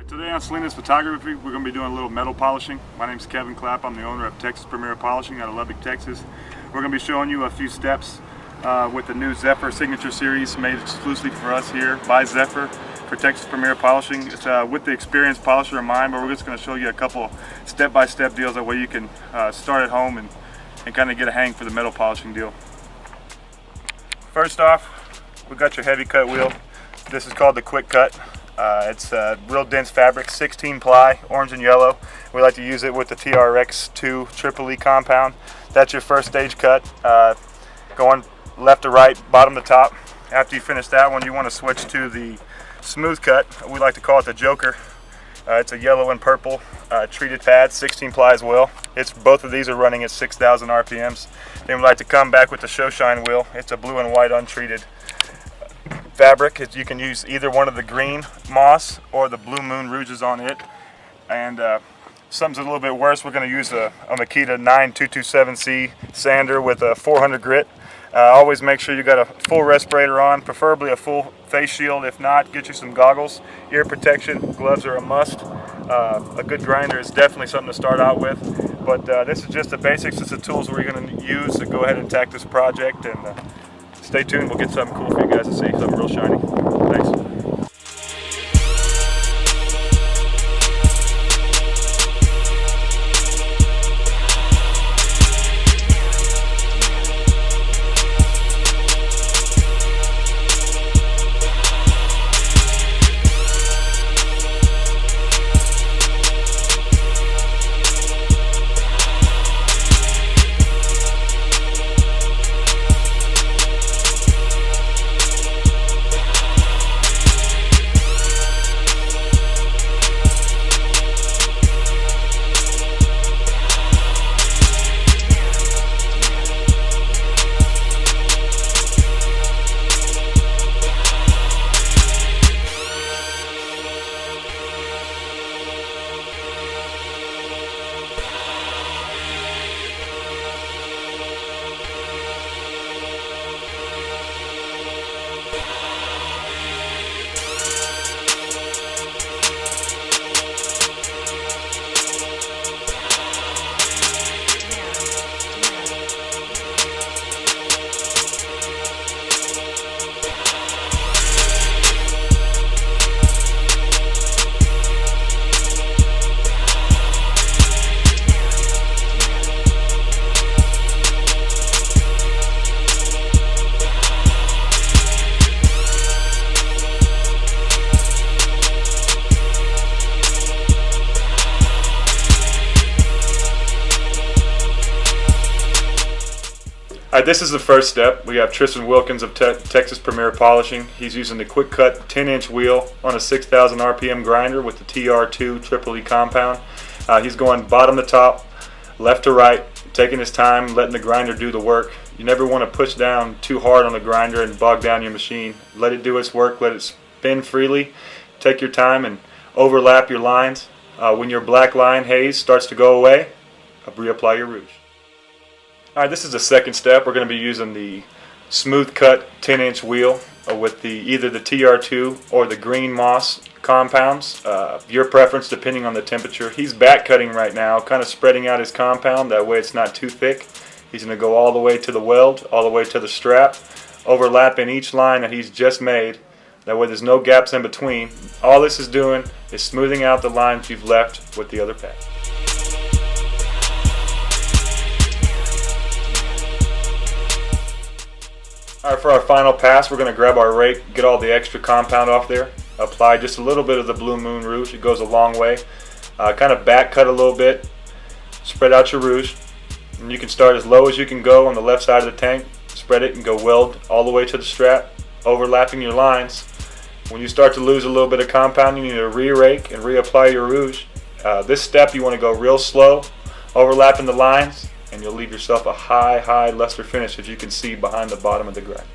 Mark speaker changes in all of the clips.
Speaker 1: Today on Salinas Photography, we're going to be doing a little metal polishing. My name is Kevin Clapp. I'm the owner of Texas Premier Polishing out of Lubbock, Texas. We're going to be showing you a few steps with the new Zephyr Signature Series made exclusively for us here by Zephyr for Texas Premier Polishing. It's with the experienced polisher in mind, but we're just going to show you a couple step-by-step deals that way you can start at home and kind of get a hang for the metal polishing deal. First off, we've got your heavy cut wheel. This is called the Quick Cut. It's a real dense fabric, 16 ply, orange and yellow. We like to use it with the TRX2 Triple E compound. That's your first stage cut, going left to right, bottom to top. After you finish that one, you want to switch to the smooth cut. We like to call it the Joker. It's a yellow and purple treated pad, 16 ply as well. Both of these are running at 6,000 RPMs. Then we like to come back with the Show Shine wheel. It's a blue and white untreated fabric. You can use either one of the green moss or the blue moon rouges on it. And something's a little bit worse, we're going to use a Makita 9227C sander with a 400 grit. Always make sure you got a full respirator on, preferably a full face shield. If not, get you some goggles, ear protection, gloves are a must. A good grinder is definitely something to start out with. But this is just the basics. It's the tools we're going to use to go ahead and attack this project. And stay tuned, we'll get something cool for you guys to see, something real shiny. Thanks. Alright, this is the first step. We have Tristan Wilkins of Texas Premier Polishing. He's using the Quick Cut 10-inch wheel on a 6,000 RPM grinder with the TR2 Triple E compound. He's going bottom to top, left to right, taking his time, letting the grinder do the work. You never want to push down too hard on the grinder and bog down your machine. Let it do its work, let it spin freely. Take your time and overlap your lines. When your black line haze starts to go away, reapply your rouge. Alright, this is the second step. We're going to be using the smooth cut 10-inch wheel with either the TR2 or the green moss compounds. Your preference depending on the temperature. He's back cutting right now, kind of spreading out his compound, that way it's not too thick. He's going to go all the way to the weld, all the way to the strap, overlapping each line that he's just made. That way there's no gaps in between. All this is doing is smoothing out the lines you've left with the other pad. Alright, for our final pass, we're going to grab our rake, get all the extra compound off there, apply just a little bit of the Blue Moon rouge. It goes a long way. Kind of back cut a little bit, spread out your rouge, and you can start as low as you can go on the left side of the tank, spread it and go weld all the way to the strap, overlapping your lines. When you start to lose a little bit of compound, you need to re-rake and reapply your rouge. This step you want to go real slow, overlapping the lines, and you'll leave yourself a high luster finish, as you can see behind the bottom of the grind.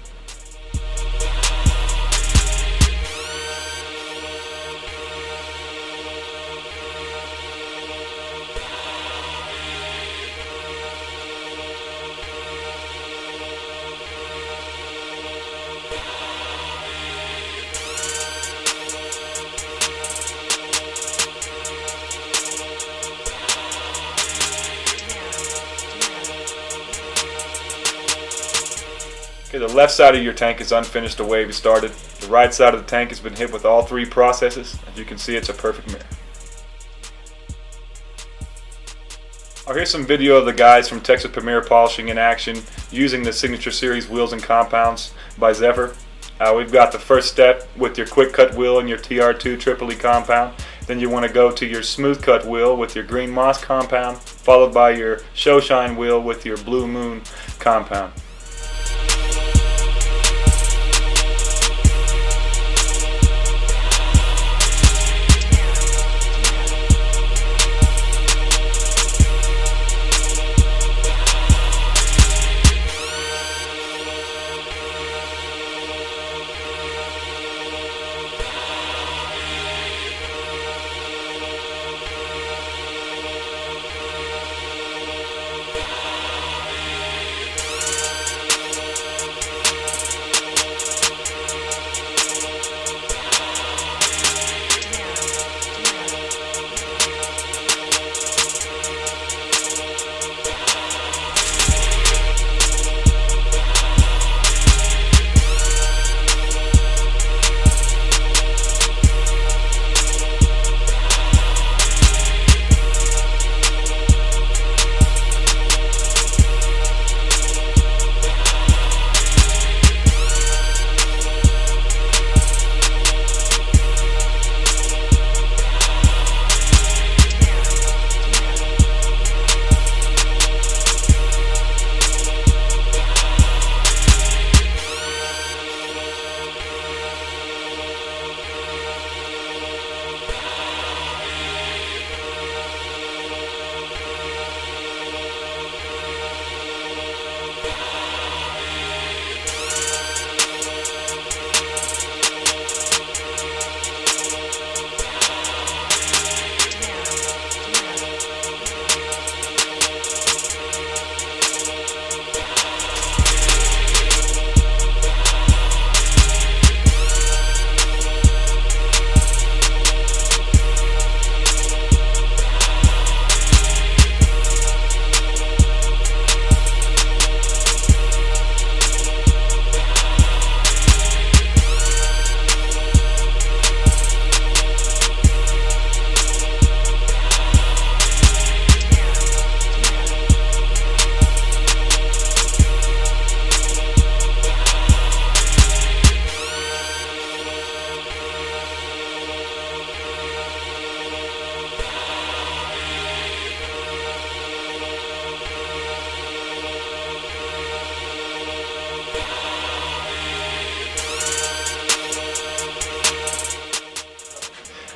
Speaker 1: left side of your tank is unfinished the way we started. The right side of the tank has been hit with all three processes. As you can see, it's a perfect mirror. Here's some video of the guys from Texas Premier Polishing in action using the Signature Series wheels and compounds by Zephyr. We've got the first step with your quick cut wheel and your TR2 Triple E compound. Then you want to go to your smooth cut wheel with your green moss compound, followed by your show shine wheel with your blue moon compound.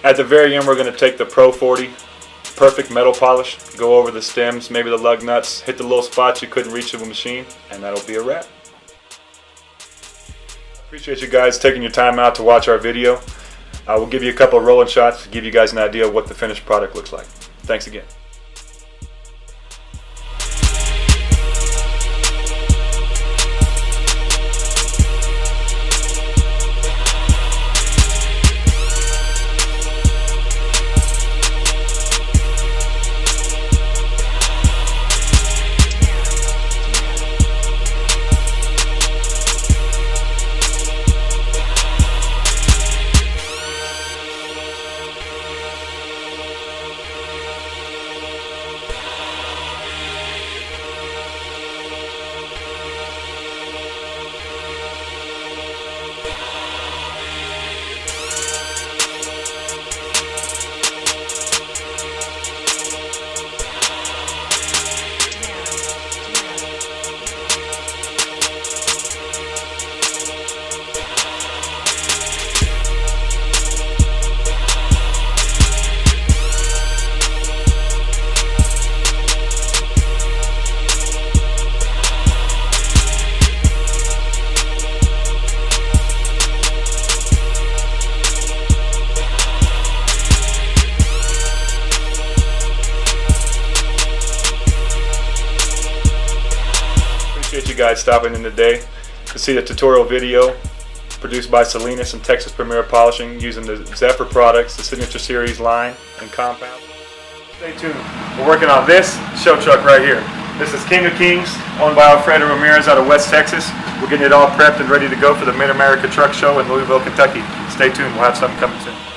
Speaker 1: At the very end, we're going to take the Pro 40 perfect metal polish, go over the stems, maybe the lug nuts, hit the little spots you couldn't reach with a machine, and that'll be a wrap. Appreciate you guys taking your time out to watch our video. We'll give you a couple of rolling shots to give you guys an idea of what the finished product looks like. Thanks again. Appreciate you guys stopping in today to see the tutorial video produced by Salinas and Texas Premier Polishing using the Zephyr products, the Signature Series line and compound. Stay tuned. We're working on this show truck right here. This is King of Kings, owned by Alfredo Ramirez out of West Texas. We're getting it all prepped and ready to go for the Mid-America Truck Show in Louisville, Kentucky. Stay tuned, we'll have something coming soon.